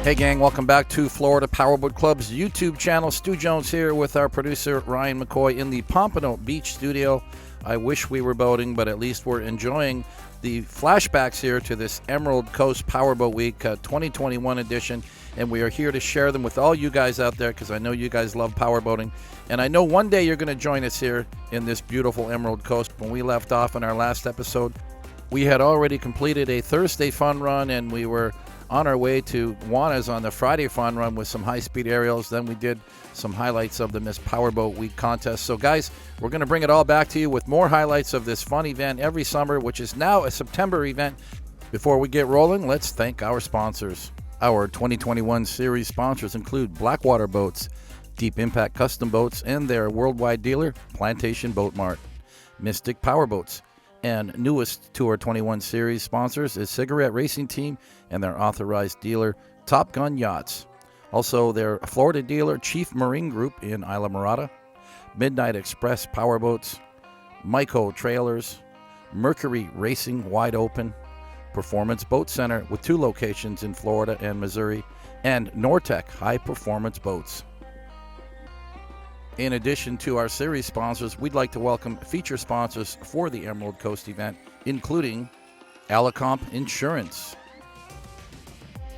Hey gang, welcome back to Florida Powerboat Club's YouTube channel. Stu Jones here with our producer Ryan McCoy in the Pompano Beach studio. I wish we were boating, but at least we're enjoying the flashbacks here to this Emerald Coast Powerboat Week 2021 edition, and we are here to share them with all you guys out there because I know you guys love powerboating, and I know one day you're going to join us here in this beautiful Emerald Coast. When we left off in our last episode, we had already completed a Thursday fun run, and we were on our way to Juana's on the Friday fun run with some high-speed aerials. Then we did some highlights of the Miss Powerboat Week contest. So guys, we're going to bring it all back to you with more highlights of this fun event every summer, which is now a September event. Before we get rolling, let's thank our sponsors. Our 2021 series sponsors include Blackwater Boats, Deep Impact Custom Boats, and their worldwide dealer, Plantation Boat Mart. Mystic Powerboats. And newest to our 21 series sponsors is Cigarette Racing Team and their authorized dealer, Top Gun Yachts. Also, their Florida dealer, Chief Marine Group in Isla Mirada, Midnight Express Powerboats, Myco Trailers, Mercury Racing Wide Open, Performance Boat Center with 2 locations in Florida and Missouri, and Nortec High Performance Boats. In addition to our series sponsors, we'd like to welcome feature sponsors for the Emerald Coast event, including Alicomp Insurance,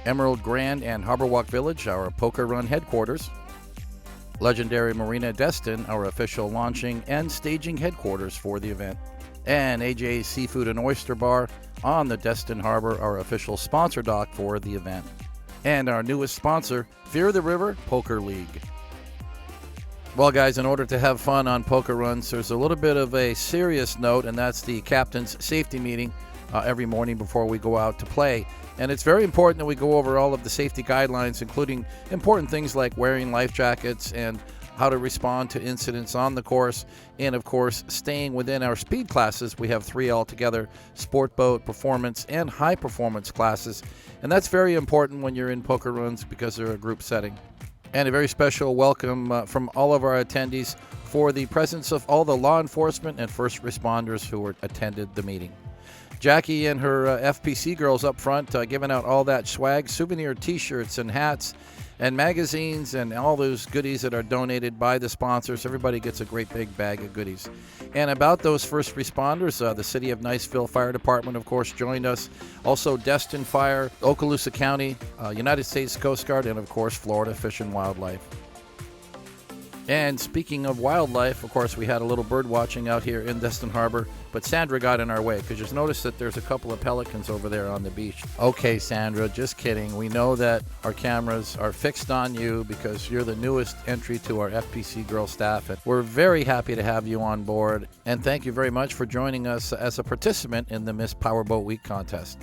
Emerald Grand and Harborwalk Village, our poker run headquarters, Legendary Marina Destin, our official launching and staging headquarters for the event, and AJ's Seafood and Oyster Bar on the Destin Harbor, our official sponsor dock for the event, and our newest sponsor, Fear the River Poker League. Well, guys, in order to have fun on poker runs, there's a little bit of a serious note, and that's the captain's safety meeting every morning before we go out to play. And it's very important that we go over all of the safety guidelines, including important things like wearing life jackets and how to respond to incidents on the course, and, of course, staying within our speed classes. We have 3 altogether: sport boat, performance, and high performance classes. And that's very important when you're in poker runs because they're a group setting. And a very special welcome from all of our attendees for the presence of all the law enforcement and first responders who attended the meeting. Jackie and her FPC girls up front giving out all that swag, souvenir t-shirts and hats and magazines and all those goodies that are donated by the sponsors. Everybody gets a great big bag of goodies. And about those first responders, the City of Niceville Fire Department, of course, joined us. Also, Destin Fire, Okaloosa County, United States Coast Guard, and, of course, Florida Fish and Wildlife. And speaking of wildlife, of course, we had a little bird watching out here in Destin Harbor, but Sandra got in our way because you'll notice that there's a couple of pelicans over there on the beach. Okay, Sandra, just kidding. We know that our cameras are fixed on you because you're the newest entry to our FPC Girl staff, and we're very happy to have you on board. And thank you very much for joining us as a participant in the Miss Powerboat Week contest.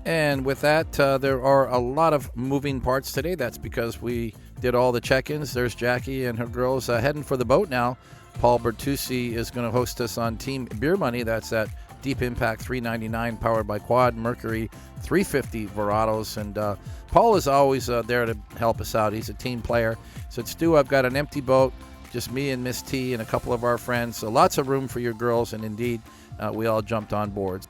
And with that, there are a lot of moving parts today. That's because we did all the check-ins. There's Jackie and her girls heading for the boat now. Paul Bertucci is going to host us on Team Beer Money. That's at Deep Impact 399 powered by Quad Mercury 350 Verados. And Paul is always there to help us out. He's a team player. Said, Stu, I've got an empty boat, just me and Miss T and a couple of our friends. So lots of room for your girls. And indeed, we all jumped on board.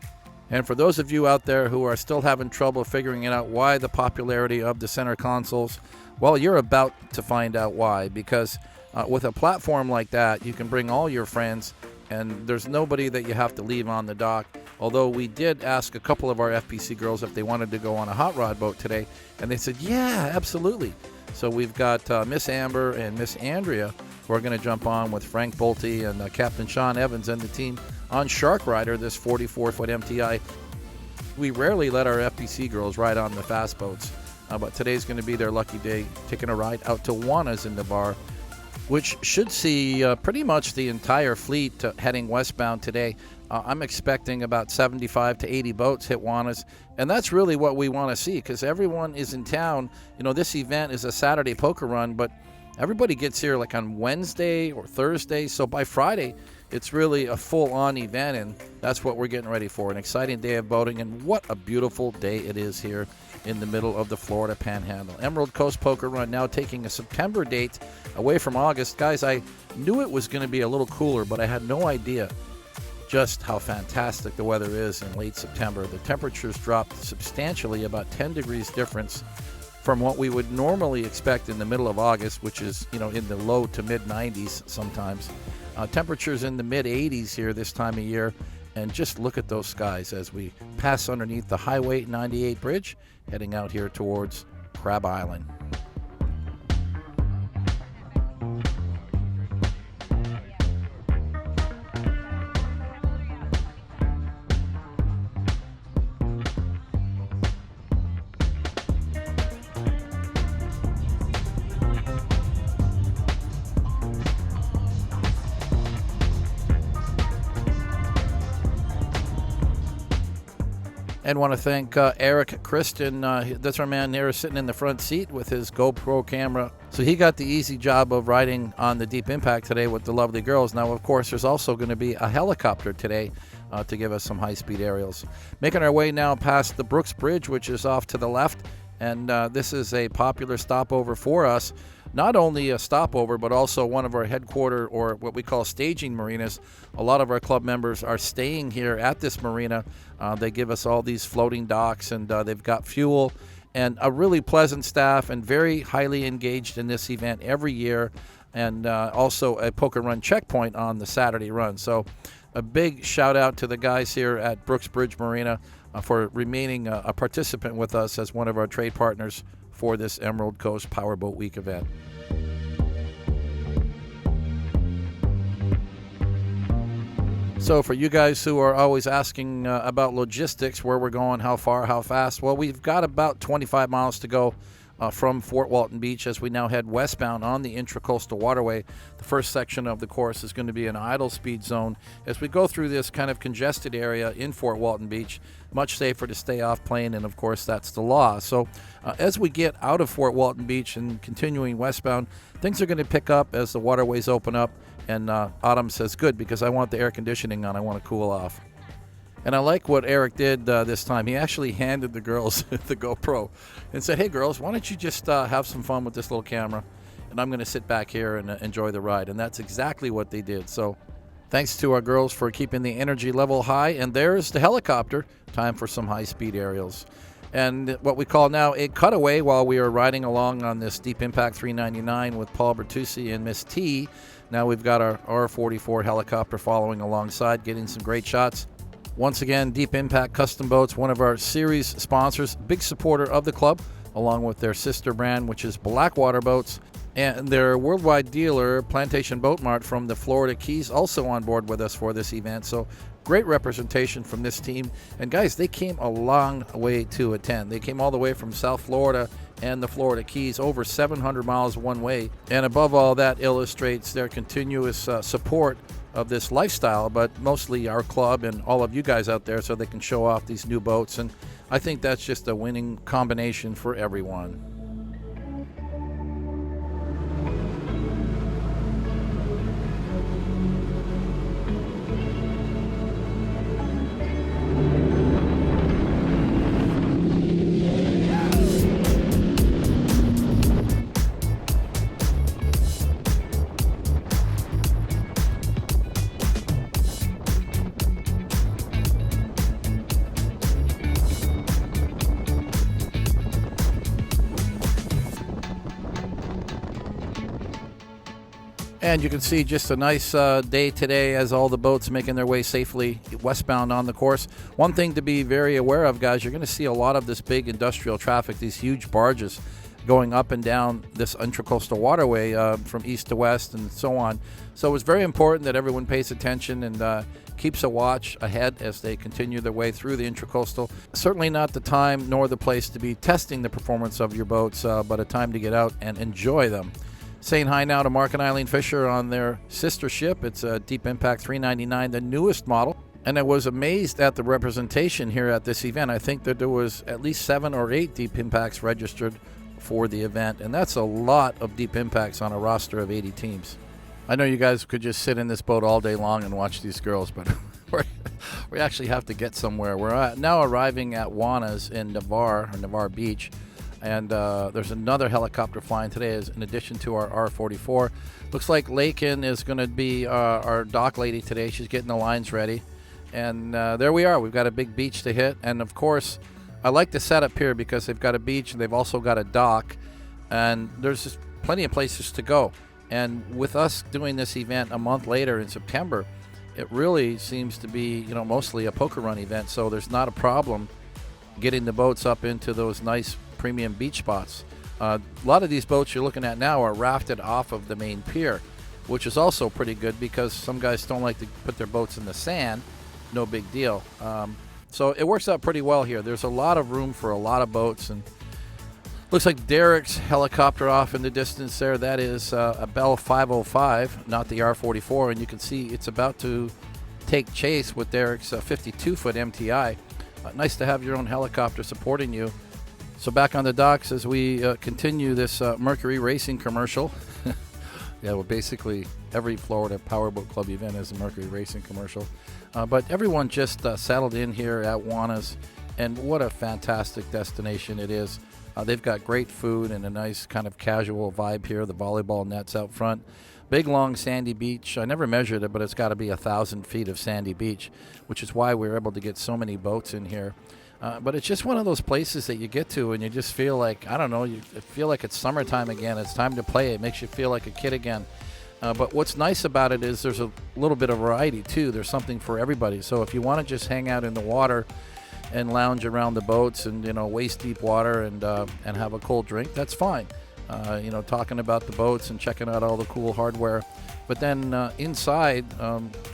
And for those of you out there who are still having trouble figuring it out why the popularity of the center consoles, well, you're about to find out why, because with a platform like that, you can bring all your friends, and there's nobody that you have to leave on the dock. Although we did ask a couple of our FPC girls if they wanted to go on a hot rod boat today, and they said, yeah, absolutely. So we've got Miss Amber and Miss Andrea who are going to jump on with Frank Bolte and Captain Sean Evans and the team on Shark Rider, this 44-foot MTI. We rarely let our FPC girls ride on the fast boats, but today's going to be their lucky day, taking a ride out to Juana's in the bar, which should see pretty much the entire fleet heading westbound today. I'm expecting about 75 to 80 boats hit Juana's, and that's really what we want to see because everyone is in town. You know, this event is a Saturday poker run, but everybody gets here like on Wednesday or Thursday, so by Friday, it's really a full-on event, and that's what we're getting ready for. An exciting day of boating, and what a beautiful day it is here in the middle of the Florida Panhandle. Emerald Coast Poker Run now taking a September date away from August. Guys, I knew it was going to be a little cooler, but I had no idea just how fantastic the weather is in late September. The temperatures dropped substantially, about 10 degrees difference from what we would normally expect in the middle of August, which is, in the low to mid 90s sometimes. Temperatures in the mid 80s here this time of year. And just look at those skies as we pass underneath the Highway 98 bridge, heading out here towards Crab Island. And want to thank Eric Kristen. That's our man there sitting in the front seat with his GoPro camera. So he got the easy job of riding on the Deep Impact today with the lovely girls. Now, of course, there's also going to be a helicopter today to give us some high-speed aerials. Making our way now past the Brooks Bridge, which is off to the left. And this is a popular stopover for us. Not only a stopover, but also one of our headquarter or what we call staging marinas. A lot of our club members are staying here at this marina. They give us all these floating docks, and they've got fuel and a really pleasant staff and very highly engaged in this event every year, and also a poker run checkpoint on the Saturday run. So a big shout out to the guys here at Brooks Bridge Marina for remaining a participant with us as one of our trade partners for this Emerald Coast Powerboat Week event. So for you guys who are always asking about logistics, where we're going, how far, how fast, well, we've got about 25 miles to go from Fort Walton Beach as we now head westbound on the Intracoastal Waterway. The first section of the course is going to be an idle speed zone. As we go through this kind of congested area in Fort Walton Beach, much safer to stay off plane, and of course that's the law. So as we get out of Fort Walton Beach and continuing westbound, things are going to pick up as the waterways open up. And Autumn says, good, because I want the air conditioning on. I want to cool off. And I like what Eric did this time. He actually handed the girls the GoPro and said, hey, girls, why don't you just have some fun with this little camera, and I'm going to sit back here and enjoy the ride. And that's exactly what they did. So thanks to our girls for keeping the energy level high. And there's the helicopter. Time for some high-speed aerials. And what we call now a cutaway while we are riding along on this Deep Impact 399 with Paul Bertucci and Miss T. Now we've got our R44 helicopter following alongside, getting some great shots. Once again, Deep Impact Custom Boats, one of our series sponsors, big supporter of the club, along with their sister brand, which is Blackwater Boats, and their worldwide dealer, Plantation Boat Mart from the Florida Keys, also on board with us for this event. So great representation from this team. And guys, they came a long way to attend. They came all the way from South Florida and the Florida Keys, over 700 miles one way. And above all, that illustrates their continuous support of this lifestyle, but mostly our club and all of you guys out there, so they can show off these new boats. And I think that's just a winning combination for everyone. And you can see just a nice day today as all the boats making their way safely westbound on the course. One thing to be very aware of, guys, you're going to see a lot of this big industrial traffic, these huge barges going up and down this intracoastal waterway from east to west and so on. So it's very important that everyone pays attention and keeps a watch ahead as they continue their way through the intracoastal. Certainly not the time nor the place to be testing the performance of your boats, but a time to get out and enjoy them. Saying hi now to Mark and Eileen Fisher on their sister ship. It's a Deep Impact 399, the newest model. And I was amazed at the representation here at this event. I think that there was at least 7 or 8 Deep Impacts registered for the event. And that's a lot of Deep Impacts on a roster of 80 teams. I know you guys could just sit in this boat all day long and watch these girls, but we actually have to get somewhere. We're now arriving at Juana's in Navarre Beach. And there's another helicopter flying today in addition to our R44. Looks like Lakin is going to be our dock lady today. She's getting the lines ready. And there we are. We've got a big beach to hit. And, of course, I like the setup here because they've got a beach and they've also got a dock, and there's just plenty of places to go. And with us doing this event a month later in September, it really seems to be, mostly a poker run event. So there's not a problem getting the boats up into those nice premium beach spots. A lot of these boats you're looking at now are rafted off of the main pier, which is also pretty good because some guys don't like to put their boats in the sand. No big deal. So it works out pretty well here. There's a lot of room for a lot of boats, and looks like Derek's helicopter off in the distance there. That is a Bell 505, not the R44, and you can see it's about to take chase with Derek's 52-foot MTI. Nice to have your own helicopter supporting you. So back on the docks as we continue this Mercury Racing commercial. Yeah, well, basically every Florida Powerboat Club event is a Mercury Racing commercial. But everyone just settled in here at Juana's, and what a fantastic destination it is. They've got great food and a nice kind of casual vibe here. The volleyball net's out front. Big, long, sandy beach. I never measured it, but it's got to be 1,000 feet of sandy beach, which is why we were able to get so many boats in here. But it's just one of those places that you get to and you just feel like, I don't know, you feel like it's summertime again. It's time to play. It makes you feel like a kid again. But what's nice about it is there's a little bit of variety, too. There's something for everybody. So if you want to just hang out in the water and lounge around the boats and, waist-deep water and have a cold drink, that's fine. Talking about the boats and checking out all the cool hardware. But then inside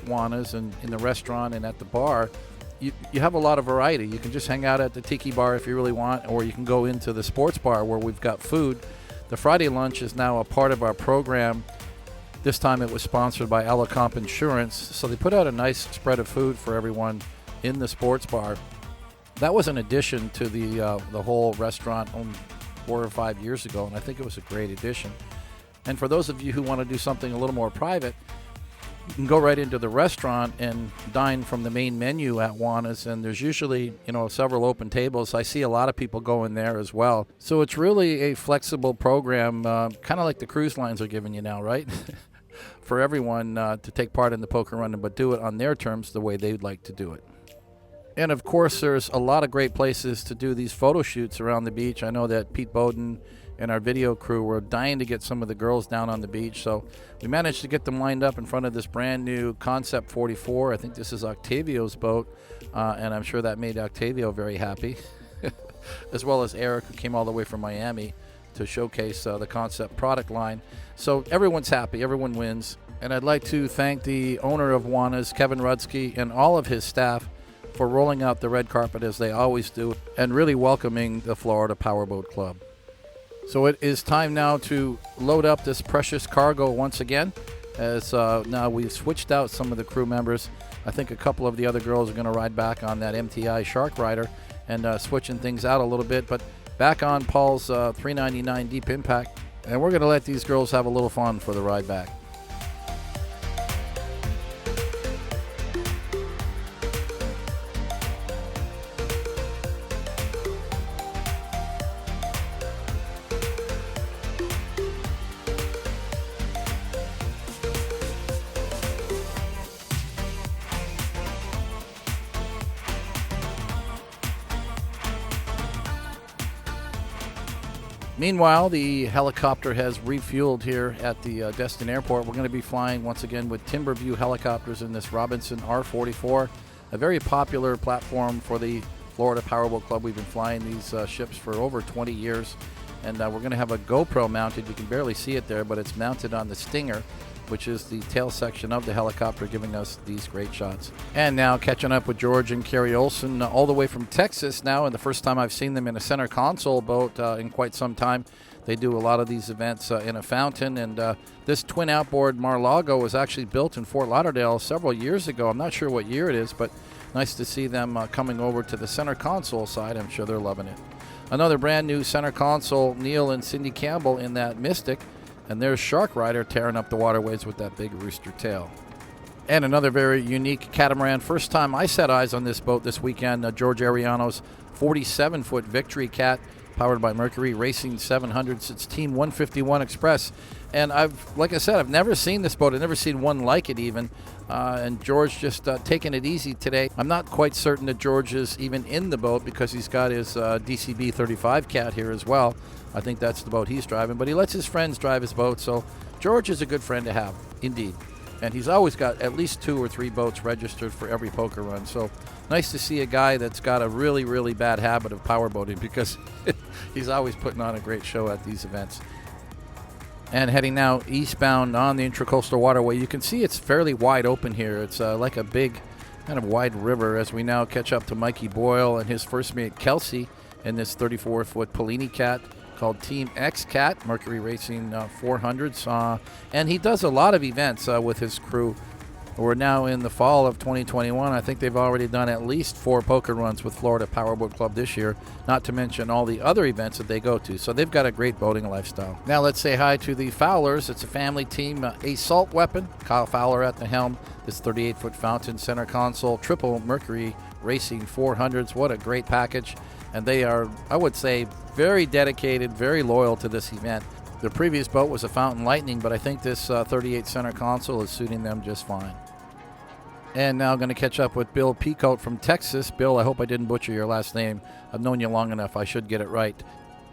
Juana's and in the restaurant and at the bar, you have a lot of variety. You can just hang out at the tiki bar if you really want, or you can go into the sports bar where we've got food. The Friday lunch is now a part of our program. This time it was sponsored by Alicomp Insurance, so they put out a nice spread of food for everyone in the sports bar. That was an addition to the whole restaurant 4 or 5 years ago, and I think it was a great addition. And for those of you who want to do something a little more private, you can go right into the restaurant and dine from the main menu at Juana's, and there's usually, several open tables. I see a lot of people going there as well. So it's really a flexible program, kind of like the cruise lines are giving you now, right? For everyone to take part in the poker run, but do it on their terms the way they'd like to do it. And, of course, there's a lot of great places to do these photo shoots around the beach. I know that Pete Bowden and our video crew were dying to get some of the girls down on the beach, so we managed to get them lined up in front of this brand new Concept 44. I think this is Octavio's boat, and I'm sure that made Octavio very happy, as well as Eric, who came all the way from Miami to showcase the Concept product line. So everyone's happy, everyone wins, and I'd like to thank the owner of Juana's, Kevin Rudsky, and all of his staff for rolling out the red carpet as they always do and really welcoming the Florida Powerboat Club. So it is time now to load up this precious cargo once again, as now we've switched out some of the crew members. I think a couple of the other girls are going to ride back on that MTI Shark Rider and switching things out a little bit. But back on Paul's 399 Deep Impact, and we're going to let these girls have a little fun for the ride back. Meanwhile, the helicopter has refueled here at the Destin Airport. We're going to be flying once again with Timberview helicopters in this Robinson R44, a very popular platform for the Florida Powerboat Club. We've been flying these ships for over 20 years, and we're going to have a GoPro mounted. You can barely see it there, but it's mounted on the Stinger, which is the tail section of the helicopter, giving us these great shots. And now catching up with George and Carrie Olson, all the way from Texas now, and the first time I've seen them in a center console boat in quite some time. They do a lot of these events in a fountain, and this twin outboard Mar-Lago was actually built in Fort Lauderdale several years ago. I'm not sure what year it is, but nice to see them coming over to the center console side. I'm sure they're loving it. Another brand new center console, Neil and Cindy Campbell in that Mystic. And there's Shark Rider tearing up the waterways with that big rooster tail. And another very unique catamaran. First time I set eyes on this boat this weekend, George Ariano's 47-foot Victory Cat. powered by Mercury Racing 700s. It's Team 151 Express. And like I said, I've never seen this boat. I've never seen one like it even. And George just taking it easy today. I'm not quite certain that George is even in the boat because he's got his DCB 35 cat here as well. I think that's the boat he's driving. But he lets his friends drive his boat. So George is a good friend to have, indeed. And he's always got at least 2 or 3 boats registered for every poker run. So nice to see a guy that's got a really, really bad habit of powerboating because he's always putting on a great show at these events. And heading now eastbound on the Intracoastal Waterway, you can see it's fairly wide open here. It's like a big kind of wide river as we now catch up to Mikey Boyle and his first mate Kelsey in this 34-foot Pellini cat called Team X Cat, Mercury Racing 400s. And he does a lot of events with his crew. We're now in the fall of 2021. I think they've already done at least 4 poker runs with Florida Powerboat Club this year, not to mention all the other events that they go to. So they've got a great boating lifestyle. Now let's say hi to the Fowlers. It's a family team, Assault Weapon, Kyle Fowler at the helm. This 38-foot fountain center console, triple Mercury Racing 400s. What a great package. And they are, I would say, very dedicated, very loyal to this event. Their previous boat was a Fountain Lightning, but I think this 38 center console is suiting them just fine. And now going to catch up with Bill Peacoat from Texas. Bill, I hope I didn't butcher your last name. I've known you long enough. I should get it right.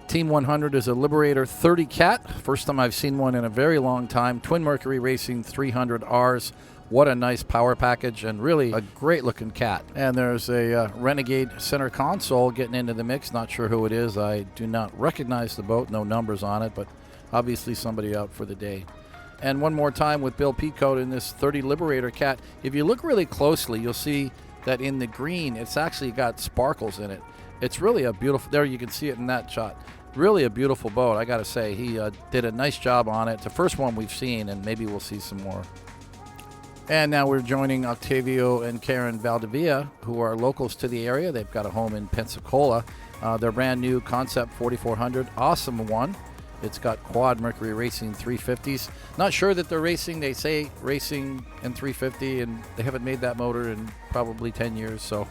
Team 100 is a Liberator 30 cat. First time I've seen one in a very long time. Twin Mercury Racing 300Rs. What a nice power package and really a great looking cat. And there's a Renegade center console getting into the mix. Not sure who it is. I do not recognize the boat. No numbers on it, but obviously somebody out for the day. And one more time with Bill Peacoat in this 30 Liberator cat. If you look really closely, you'll see that in the green, it's actually got sparkles in it. It's really a beautiful, there you can see it in that shot. Really a beautiful boat, I gotta say. He did a nice job on it. It's the first one we've seen, and maybe we'll see some more. And now we're joining Octavio and Karen Valdivia, who are locals to the area. They've got a home in Pensacola. Their brand new Concept 4400, awesome one. It's got quad Mercury Racing 350s. Not sure that they're racing. They say racing in 350, and they haven't made that motor in probably 10 years. So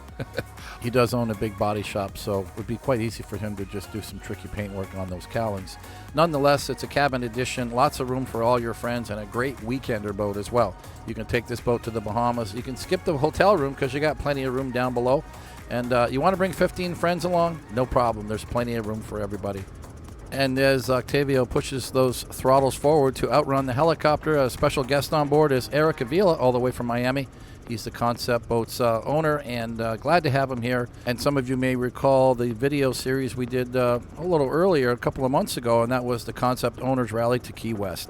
he does own a big body shop, so it would be quite easy for him to just do some tricky paint work on those cowlings. Nonetheless, it's a cabin edition, lots of room for all your friends, and a great weekender boat as well. You can take this boat to the Bahamas. You can skip the hotel room because you got plenty of room down below. And you want to bring 15 friends along? No problem. There's plenty of room for everybody. And as Octavio pushes those throttles forward to outrun the helicopter, a special guest on board is Eric Avila, all the way from Miami. He's the Concept Boat's owner, and glad to have him here. And some of you may recall the video series we did a little earlier, a couple of months ago, and that was the Concept Owners Rally to Key West.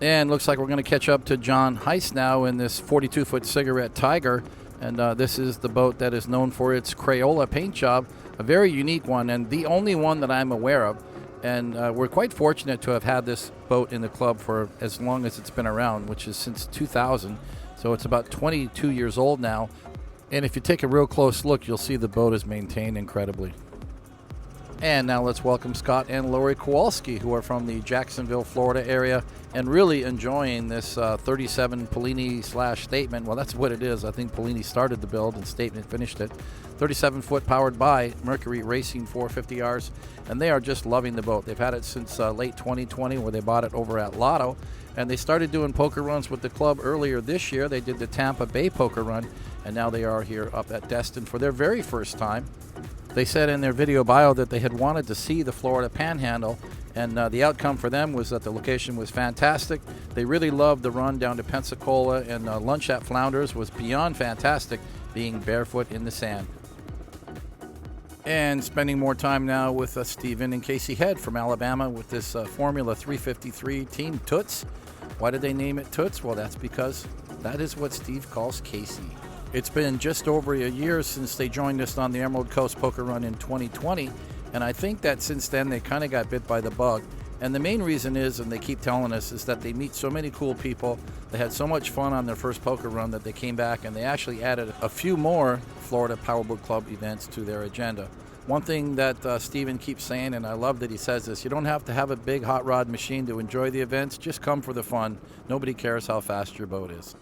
And looks like we're going to catch up to John Heiss now in this 42-foot Cigarette Tiger. And this is the boat that is known for its Crayola paint job, a very unique one, and the only one that I'm aware of. And we're quite fortunate to have had this boat in the club for as long as it's been around, which is since 2000. So it's about 22 years old now. And if you take a real close look, you'll see the boat is maintained incredibly. And now let's welcome Scott and Lori Kowalski, who are from the Jacksonville, Florida area, and really enjoying this 37 Pellini/Statement. Well, that's what it is. I think Pellini started the build and Statement finished it. 37-foot powered by Mercury Racing 450Rs, and they are just loving the boat. They've had it since late 2020, where they bought it over at Lotto, and they started doing poker runs with the club earlier this year. They did the Tampa Bay poker run, and now they are here up at Destin for their very first time. They said in their video bio that they had wanted to see the Florida Panhandle, and the outcome for them was that the location was fantastic. They really loved the run down to Pensacola, and lunch at Flounders was beyond fantastic, being barefoot in the sand. And spending more time now with Stephen and Casey Head from Alabama with this Formula 353 Team Toots. Why did they name it Toots? Well, that's because that is what Steve calls Casey. It's been just over a year since they joined us on the Emerald Coast Poker Run in 2020, and I think that since then they kind of got bit by the bug. And the main reason is, and they keep telling us, is that they meet so many cool people. They had so much fun on their first poker run that they came back and they actually added a few more Florida Powerboat Club events to their agenda. One thing that Steven keeps saying, and I love that he says this, you don't have to have a big hot rod machine to enjoy the events. Just come for the fun. Nobody cares how fast your boat is.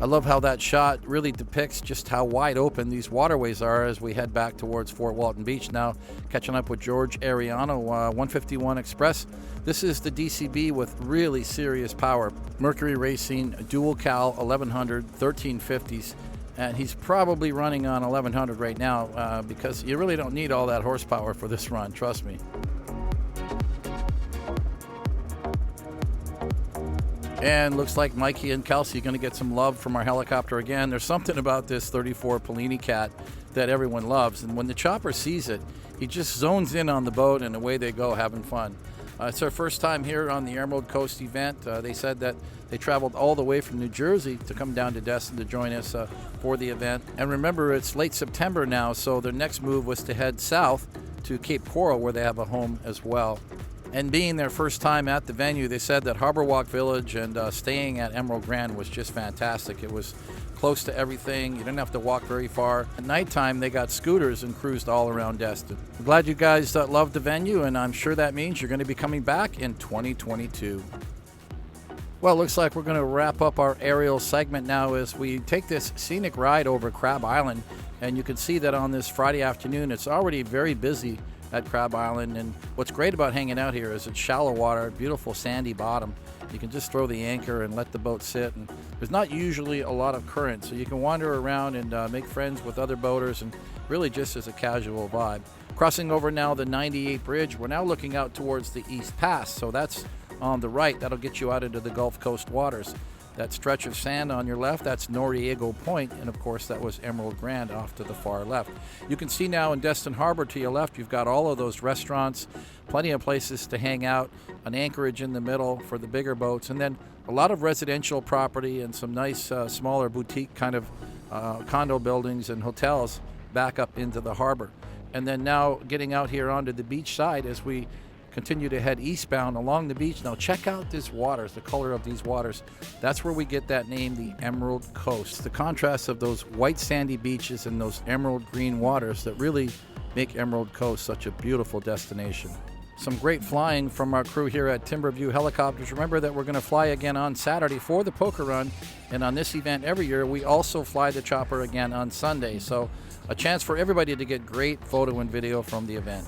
I love how that shot really depicts just how wide open these waterways are as we head back towards Fort Walton Beach. Now catching up with George Ariano, 151 Express. This is the DCB with really serious power. Mercury Racing dual cal 1100 1350s, and he's probably running on 1100 right now because you really don't need all that horsepower for this run, trust me. And looks like Mikey and Kelsey are going to get some love from our helicopter again. There's something about this 34 Pellini Cat that everyone loves. And when the chopper sees it, he just zones in on the boat and away they go having fun. It's our first time here on the Emerald Coast event. They said that they traveled all the way from New Jersey to come down to Destin to join us for the event. And remember, it's late September now, so their next move was to head south to Cape Coral, where they have a home as well. And being their first time at the venue, they said that Harborwalk Village and staying at Emerald Grand was just fantastic. It was close to everything. You didn't have to walk very far. At nighttime, they got scooters and cruised all around Destin. I'm glad you guys loved the venue, and I'm sure that means you're going to be coming back in 2022. Well, it looks like we're going to wrap up our aerial segment now as we take this scenic ride over Crab Island. And you can see that on this Friday afternoon, it's already very busy at Crab Island. And what's great about hanging out here is it's shallow water, beautiful sandy bottom. You can just throw the anchor and let the boat sit, and there's not usually a lot of current, so you can wander around and make friends with other boaters, and really just as a casual vibe. Crossing over now the 98 bridge, we're now looking out towards the East Pass, so that's on the right. That'll get you out into the Gulf Coast waters. That stretch of sand on your left, that's Noriego Point, and of course that was Emerald Grand off to the far left. You can see now in Destin Harbor to your left, you've got all of those restaurants, plenty of places to hang out, an anchorage in the middle for the bigger boats, and then a lot of residential property and some nice smaller boutique kind of condo buildings and hotels back up into the harbor. And then now getting out here onto the beach side as we continue to head eastbound along the beach. Now check out these waters, the color of these waters. That's where we get that name, the Emerald Coast. The contrast of those white sandy beaches and those emerald green waters that really make Emerald Coast such a beautiful destination. Some great flying from our crew here at Timberview Helicopters. Remember that we're going to fly again on Saturday for the poker run, and on this event every year we also fly the chopper again on Sunday. So a chance for everybody to get great photo and video from the event.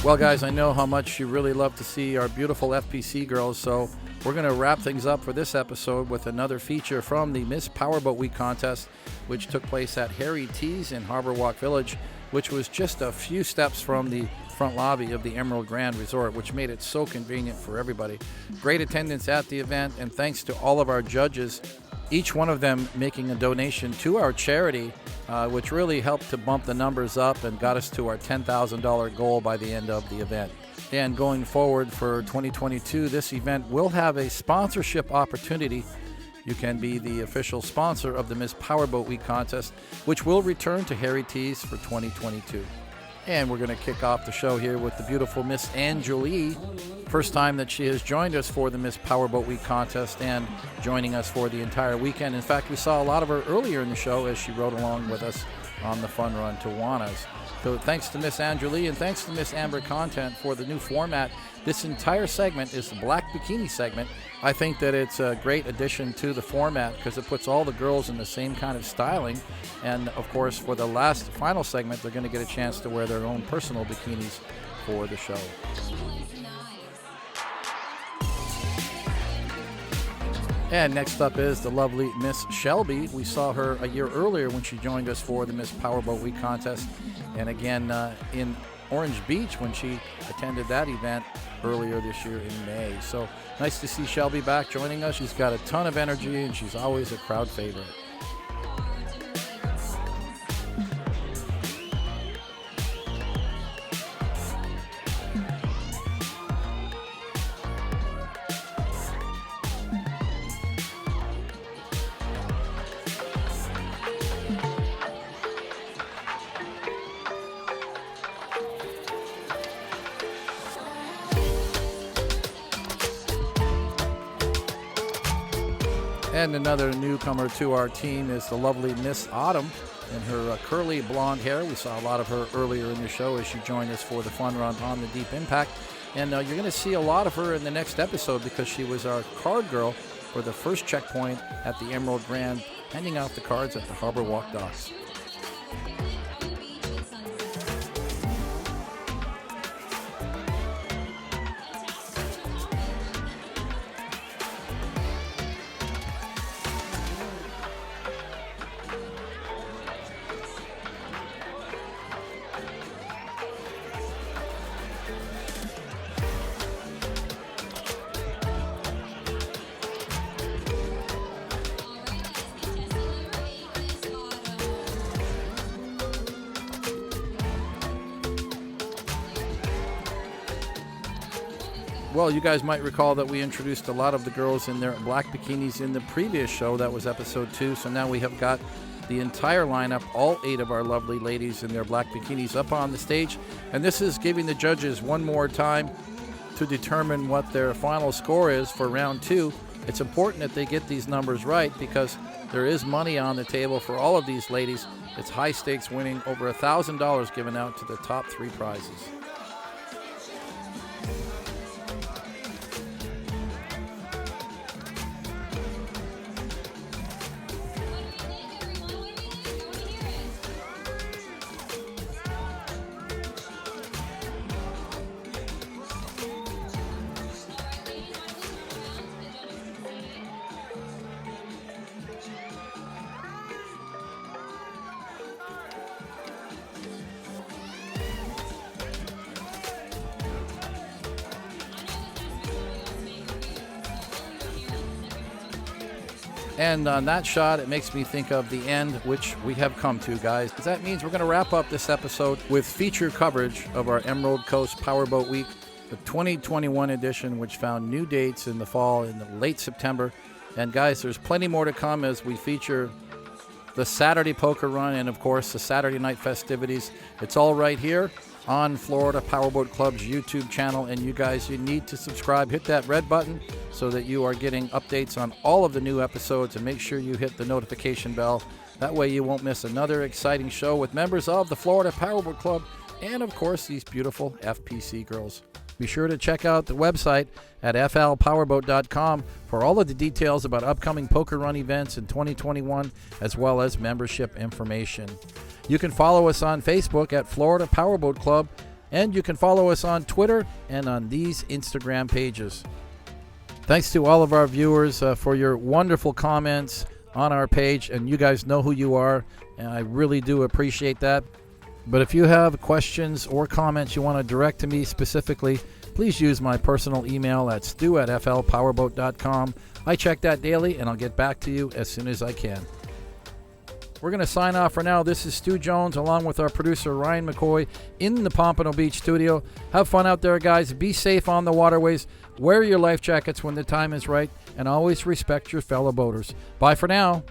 Well, guys, I know how much you really love to see our beautiful FPC girls, so we're going to wrap things up for this episode with another feature from the Miss Powerboat Week contest, which took place at Harry T's in Harborwalk Village, which was just a few steps from the front lobby of the Emerald Grand Resort, which made it so convenient for everybody. Great attendance at the event, and thanks to all of our judges, each one of them making a donation to our charity, which really helped to bump the numbers up and got us to our $10,000 goal by the end of the event. And going forward for 2022, this event will have a sponsorship opportunity. You can be the official sponsor of the Miss Powerboat Week contest, which will return to Harry T's for 2022. And we're going to kick off the show here with the beautiful Miss Angelie. First time that she has joined us for the Miss Powerboat Week contest and joining us for the entire weekend. In fact, we saw a lot of her earlier in the show as she rode along with us on the fun run to Juana's. So thanks to Miss Angelie and thanks to Miss Amber Content for the new format. This entire segment is the Black Bikini segment. I think that it's a great addition to the format because it puts all the girls in the same kind of styling. And of course, for the final segment, they're going to get a chance to wear their own personal bikinis for the show. And next up is the lovely Miss Shelby. We saw her a year earlier when she joined us for the Miss Powerboat Week contest, and again in Orange Beach when she attended that event earlier this year in May. So nice to see Shelby back joining us. She's got a ton of energy and she's always a crowd favorite. And another newcomer to our team is the lovely Miss Autumn and her curly blonde hair. We saw a lot of her earlier in the show as she joined us for the fun run on the Deep Impact. And you're going to see a lot of her in the next episode because she was our card girl for the first checkpoint at the Emerald Grand, handing out the cards at the Harborwalk docks. Well, you guys might recall that we introduced a lot of the girls in their black bikinis in the previous show. That was episode 2. So now we have got the entire lineup, all 8 of our lovely ladies in their black bikinis up on the stage. And this is giving the judges one more time to determine what their final score is for round 2. It's important that they get these numbers right because there is money on the table for all of these ladies. It's high stakes winning, over $1,000 given out to the top 3 prizes. And on that shot, it makes me think of the end, which we have come to, guys. That means we're going to wrap up this episode with feature coverage of our Emerald Coast Powerboat Week, the 2021 edition, which found new dates in the fall, in the late September. And guys, there's plenty more to come as we feature the Saturday poker run and, of course, the Saturday night festivities. It's all right here on Florida Powerboat Club's YouTube channel. And you guys, you need to subscribe. Hit that red button so that you are getting updates on all of the new episodes, and make sure you hit the notification bell. That way you won't miss another exciting show with members of the Florida Powerboat Club and, of course, these beautiful FPC girls. Be sure to check out the website at flpowerboat.com for all of the details about upcoming poker run events in 2021, as well as membership information. You can follow us on Facebook at Florida Powerboat Club, and you can follow us on Twitter and on these Instagram pages. Thanks to all of our viewers for your wonderful comments on our page, and you guys know who you are, and I really do appreciate that. But if you have questions or comments you want to direct to me specifically, please use my personal email at stu@flpowerboat.com. I check that daily, and I'll get back to you as soon as I can. We're going to sign off for now. This is Stu Jones along with our producer Ryan McCoy in the Pompano Beach studio. Have fun out there, guys. Be safe on the waterways. Wear your life jackets when the time is right, and always respect your fellow boaters. Bye for now.